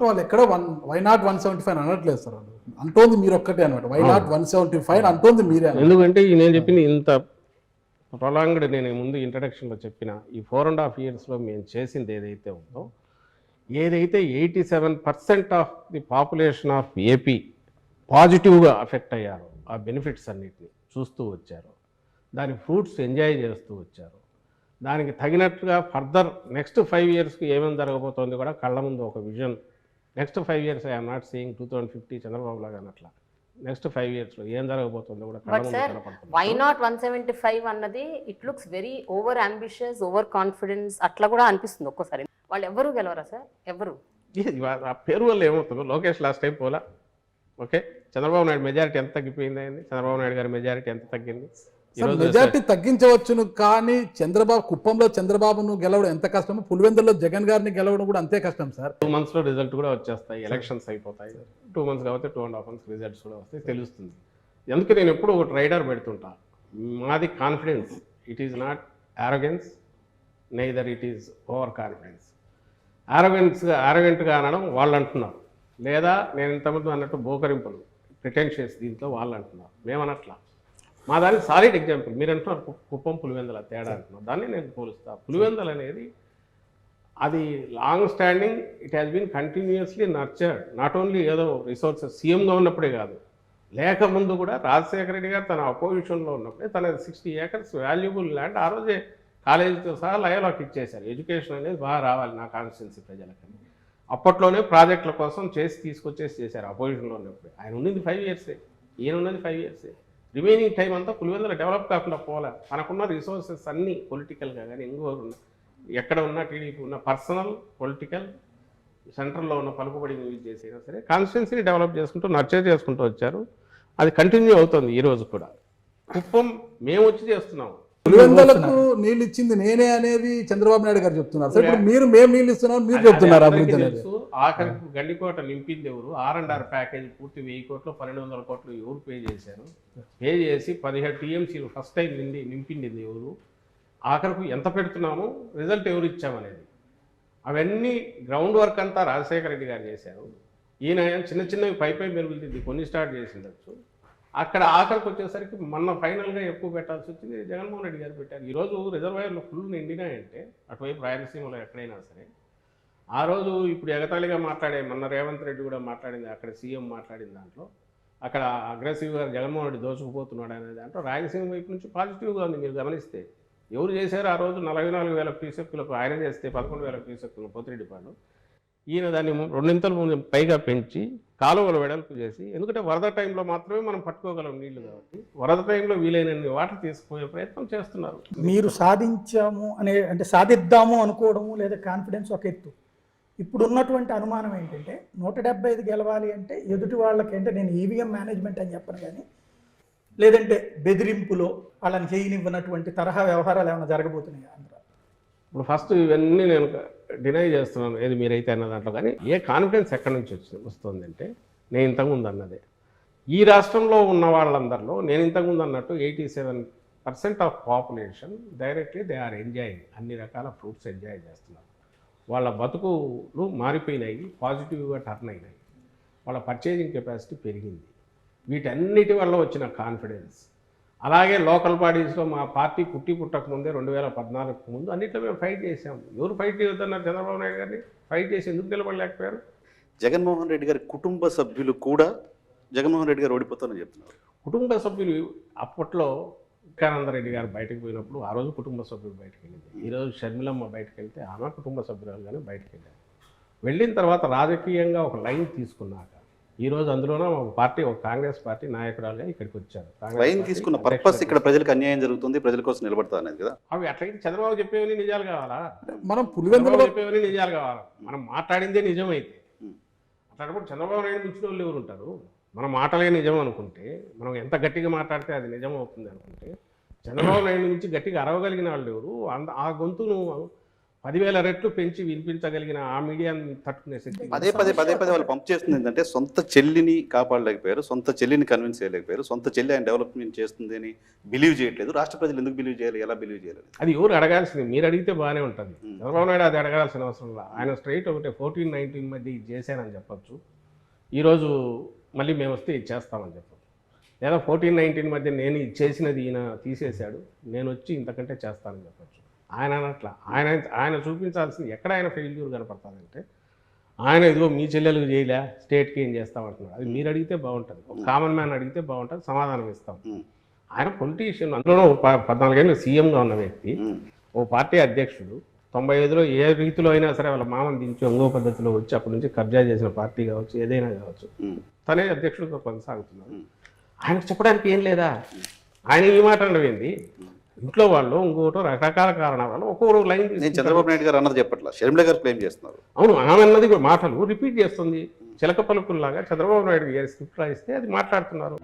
వాళ్ళు ఎక్కడ why not 175 అనట్లేదు సార్. వాళ్ళు అంటోంది మీరు ఒక్కటే అనమాట. వై నాట్ 175 అంటోంది మీరే. ఎందుకంటే నేను చెప్పింది ఇంత ప్రొలాంగ్డ్, నేను ముందు ఇంట్రడక్షన్లో చెప్పిన ఈ 4.5 yearsలో మేము చేసింది ఏదైతే ఉందో, ఏదైతే 87% of the population of AP పాజిటివ్గా అఫెక్ట్ అయ్యారో ఆ బెనిఫిట్స్ అన్నిటిని చూస్తూ వచ్చారు, దాని ఫ్రూట్స్ ఎంజాయ్ చేస్తూ వచ్చారు, దానికి తగినట్టుగా ఫర్దర్ నెక్స్ట్ 5 yearsకి ఏమేమి జరగబోతోంది కూడా కళ్ళ ముందు ఒక vision. Next 5 years I'm not seeing 2050 Chandrababu లాగా అన్నట్లా. నెక్స్ట్ 5 yearsలో ఏం జరగబోతుందో కూడా కళ్ళ ముందు కనపడుతుంది. వై నాట్ 175 అన్నది it looks very over ambitious, over confidence అట్లా కూడా అనిపిస్తుంది ఒక్కోసారి. వాళ్ళు ఎవరు గెలవరా సార్? ఎవరు? ఆ పేరు వల్ల ఏమవుతుందో, లోకేష్ లాస్ట్ టైం పోలా, ఓకే, చంద్రబాబు నాయుడు మెజారిటీ ఎంత తగ్గిపోయింది అయింది, చంద్రబాబు నాయుడు గారి మెజారిటీ ఎంత తగ్గింది. మెజార్టీ తగ్గించవచ్చును, కానీ చంద్రబాబు కుప్పంలో చంద్రబాబును గెలవడం ఎంత కష్టమో పులివెందుల్లో జగన్ గారిని గెలవడం కూడా అంతే కష్టం సార్. 2 monthsలో రిజల్ట్ కూడా వచ్చేస్తాయి, ఎలక్షన్స్ అయిపోతాయి. 2 months కాబట్టి 2.5 months రిజల్ట్స్ కూడా వస్తాయి, తెలుస్తుంది. అందుకే నేను ఎప్పుడు ఒక రైడర్ పెడుతుంటా, మాది confidence, it is not arrogance, neither it is over confidence. ఆరోగెంట్గా అనడం వాళ్ళు అంటున్నారు, లేదా నేను ఇంతమంది అన్నట్టు బోకరింపులు ప్రిటెన్షియస్ దీంట్లో వాళ్ళు అంటున్నారు, మేమనట్లా. మా దానికి సాలిడ్ ఎగ్జాంపుల్ మీరు అంటున్నారు కుప్పం పులివెందుల తేడా అంటున్నారు, దాన్ని నేను పోలుస్తా. పులివెందుల అనేది అది long standing, it has been continuously nurtured. Not only ఏదో రిసోర్సెస్ సీఎంగా ఉన్నప్పుడే కాదు, లేకముందు కూడా రాజశేఖర రెడ్డి గారు తన అపోజిషన్లో ఉన్నప్పుడే తన 60 acres వాల్యుబుల్ ల్యాండ్ ఆ రోజే కాలేజీతో సహా లయలోకి ఇచ్చేశారు. ఎడ్యుకేషన్ అనేది బాగా రావాలి నా కాన్స్టిట్యున్సీ ప్రజలకని అప్పట్లోనే ప్రాజెక్టుల కోసం తీసుకొచ్చేసి చేశారు అపోజిషన్లో ఉన్నప్పుడే. ఆయన ఉన్నది 5 years, ఈయన ఉన్నది 5 years. రిమైనింగ్ టైం అంతా పులివెందుల డెవలప్ కాకుండా పోలే. మనకున్న రిసోర్సెస్ అన్నీ పొలిటికల్గా కానీ ఇంకోరు ఎక్కడ ఉన్న టీడీపీ ఉన్న పర్సనల్ పొలిటికల్ సెంట్రల్లో ఉన్న పలుకుబడిని యూజ్ చేసినా సరే కాన్స్టిట్యున్సీని డెవలప్ చేసుకుంటూ నర్చర్ చేసుకుంటూ వచ్చారు. అది కంటిన్యూ అవుతుంది ఈ రోజు కూడా. కుప్పం మేము వచ్చి చేస్తున్నాము. పులివెందులకు నీళ్ళు ఇచ్చింది నేనే అనేది చంద్రబాబు నాయుడు గారు చెప్తున్నారు సార్. ఇప్పుడు మీరు మేము నీళ్ళు ఇస్తున్నాం మీరు చెప్తున్నారు అభివృద్ధి అనేది. ఆఖరికి గండికోట నింపింది ఎవరు? R&R ప్యాకేజ్ పూర్తి 1000 కోట్లు 1200 కోట్లు ఎవరు పే చేశారు? పే చేసి 17 TMCలు ఫస్ట్ టైం నింపింది ఎవరు? ఆఖరికి ఎంత పెడుతున్నాము, రిజల్ట్ ఎవరు ఇచ్చామనేది, అవన్నీ గ్రౌండ్ వర్క్ అంతా రాజశేఖర రెడ్డి గారు చేశారు. ఈయన చిన్న చిన్నవి పై మెరుగుతుంది, కొన్ని స్టార్ట్ చేసిండొచ్చు. అక్కడ ఆఖరికి వచ్చేసరికి మొన్న ఫైనల్గా ఎక్కువ పెట్టాల్సి వచ్చింది, జగన్మోహన్ రెడ్డి గారు పెట్టారు. ఈరోజు రిజర్వాయర్లు ఫుల్ నిండినాయంటే అటువైపు రాయలసీమలో ఎక్కడైనా సరే, ఆ రోజు ఇప్పుడు ఎగతాళిగా మాట్లాడే మొన్న రేవంత్ రెడ్డి కూడా మాట్లాడింది, అక్కడ సీఎం మాట్లాడిన దాంట్లో అక్కడ అగ్రెసివ్గా జగన్మోహన్ రెడ్డి దోచుకుపోతున్నాడు అనే దాంట్లో రాయలసీమ వైపు నుంచి పాజిటివ్గా ఉంది. మీరు గమనిస్తే ఎవరు చేశారు ఆ రోజు 44,000 క్యూసెక్కులకు, ఆయన చేస్తే 11,000 క్యూసెక్కులు పోతిరెడ్డిపాడు. ఈయన దాన్ని 2 పైగా పెంచి కాలువలు వెడల్పు చేసి, ఎందుకంటే వరద టైంలో మాత్రమే మనం పట్టుకోగలం నీళ్లు కాబట్టి వరద టైంలో వీలైనన్ని వాటర్ తీసుకుపోయే ప్రయత్నం చేస్తున్నారు. మీరు సాధించాము అనే అంటే సాధిద్దాము అనుకోవడము లేదా కాన్ఫిడెన్స్ ఒక ఎత్తు. ఇప్పుడు ఉన్నటువంటి అనుమానం ఏంటంటే 175 గెలవాలి అంటే ఎదుటి వాళ్ళకి అంటే నేను ఈవీఎం మేనేజ్మెంట్ అని చెప్పను, కానీ లేదంటే బెదిరింపులో వాళ్ళని చేయనివ్వనటువంటి తరహా వ్యవహారాలు ఏమైనా జరగబోతున్నాయి ఆంధ్ర? ఇప్పుడు ఫస్ట్ ఇవన్నీ నేను డినై చేస్తున్నాను, ఏది మీరైతే అన్న దాంట్లో. కానీ ఏ కాన్ఫిడెన్స్ ఎక్కడి నుంచి వస్తుందంటే నేను ఇంతకుముందు అన్నదే, ఈ రాష్ట్రంలో ఉన్న వాళ్ళందరిలో నేను ఇంతకుముందు అన్నట్టు 87% of population directly they are enjoying, అన్ని రకాల ఫ్రూట్స్ ఎంజాయ్ చేస్తున్నారు. వాళ్ళ బతుకులు మారిపోయినాయి, పాజిటివ్గా టర్న్ అయినాయి, వాళ్ళ పర్చేజింగ్ కెపాసిటీ పెరిగింది. వీటన్నిటి వల్ల వచ్చిన కాన్ఫిడెన్స్. అలాగే లోకల్ బాడీస్లో మా పార్టీ పుట్టక ముందే 2014 ముందు అన్నింటిలో మేము ఫైట్ చేసాము. ఎవరు ఫైట్ చేయొద్దన్నారు? చంద్రబాబు నాయుడు గారిని ఫైట్ చేసి ఎందుకు నిలబడలేకపోయారు? జగన్మోహన్ రెడ్డి గారి కుటుంబ సభ్యులు కూడా జగన్మోహన్ రెడ్డి గారు ఓడిపోతారని చెప్తున్నారు. కుటుంబ సభ్యులు అప్పట్లో వివేకానందరెడ్డి గారు బయటకు పోయినప్పుడు ఆ రోజు కుటుంబ సభ్యులు బయటకు వెళ్ళింది. ఈరోజు షర్మిలమ్మ బయటకు వెళ్తే ఆమె కుటుంబ సభ్యురాలుగానే బయటకు వెళ్ళారు. వెళ్ళిన తర్వాత రాజకీయంగా ఒక లైన్ తీసుకున్నాక ఈరోజు అందులోనే ఒక పార్టీ, ఒక కాంగ్రెస్ పార్టీ నాయకురాలుగా ఇక్కడికి వచ్చారు. లైన్ తీసుకున్న పర్పస్ ఇక్కడ ప్రజలకు అన్యాయం జరుగుతుంది, ప్రజల కోసం నిలబడతా అనేది కదా. అవి అట్లయితే చంద్రబాబు చెప్పేవని నిజాలు కావాలా? మనం పులివెందులో చెప్పేవని నిజాలు కావాలా? మనం మాట్లాడిందే నిజమైతే అట్లాంటప్పుడు చంద్రబాబు నాయుడు మించిన వాళ్ళు ఎవరు ఉంటారు? మన మాటలే నిజం అనుకుంటే, మనం ఎంత గట్టిగా మాట్లాడితే అది నిజం అవుతుంది అనుకుంటే, చంద్రబాబు నాయుడు నుంచి గట్టిగా అరవగలిగిన వాళ్ళు ఎవరు? ఆ గొంతును 10,000 రెట్లు పెంచి వినిపించగలిగిన ఆ మీడియాని తట్టుకునే శక్తి పదే వాళ్ళు పంప్ చేస్తుంది ఏంటంటే సొంత చెల్లిని కాపాడలేకపోయారు, సొంత చెల్లిని కన్విన్స్ చేయలేకపోయారు, సొంత చెల్లి ఆయన డెవలప్మెంట్ చేస్తుంది అని బిలీవ్ చేయట్లేదు. రాష్ట్ర ప్రజలు ఎందుకు బిలీవ్ చేయాలి, ఎలా బిలీవ్ చేయాలి? అది ఎవరు అడగాల్సింది? మీరు అడిగితే బాగానే ఉంటుంది. చంద్రబాబు నాయుడు అది అడగాల్సిన అవసరం లేదు. ఆయన స్ట్రైట్ ఒకటే 14-19 మధ్య ఇది చేశానని చెప్పొచ్చు, ఈరోజు మళ్ళీ మేము వస్తే ఇది చేస్తామని చెప్పచ్చు. లేదా 14-19 మధ్య నేను ఇది చేసినది ఈయన తీసేశాడు, నేను వచ్చి ఇంతకంటే చేస్తానని చెప్పచ్చు. ఆయన అనట్లా. ఆయన చూపించాల్సింది ఎక్కడ ఆయన ఫెయిల్యూర్ కనపడతానంటే, ఆయన ఇదిగో మీ చెల్లెలకు చేయలే, స్టేట్కి ఏం చేస్తామంటున్నాడు. అది మీరు అడిగితే బాగుంటుంది, ఒక కామన్ మ్యాన్ అడిగితే బాగుంటుంది, సమాధానం ఇస్తాం. ఆయన పొలిటీషియన్, అందులో 14 ఏళ్ళు సీఎంగా ఉన్న వ్యక్తి, ఓ పార్టీ అధ్యక్షుడు, 95లో ఏ రీతిలో అయినా సరే వాళ్ళ మామని దించి ఒంగో పద్ధతిలో వచ్చి అప్పటి నుంచి కబ్జా చేసిన పార్టీ కావచ్చు, ఏదైనా కావచ్చు, తనే అధ్యక్షుడిగా కొనసాగుతున్నారు. ఆయనకు చెప్పడానికి ఏం లేదా? ఆయన ఈ మాట అనడం ఏంది? ఇంట్లో వాళ్ళు ఇంకోటో రకరకాల కారణాల వల్ల ఒక్కొక్క లైన్ నేను చంద్రబాబు నాయుడు గారు అన్నది చెప్పట్లా, షర్మిల గారు క్లెయిమ్ చేస్తున్నారు. అవును, ఆమె అన్నది మాటలు రిపీట్ చేస్తుంది. చిలక పలుకుల్లాగా చంద్రబాబు నాయుడు గారి స్క్రిప్ట్ రాయిస్తే అది మాట్లాడుతున్నారు.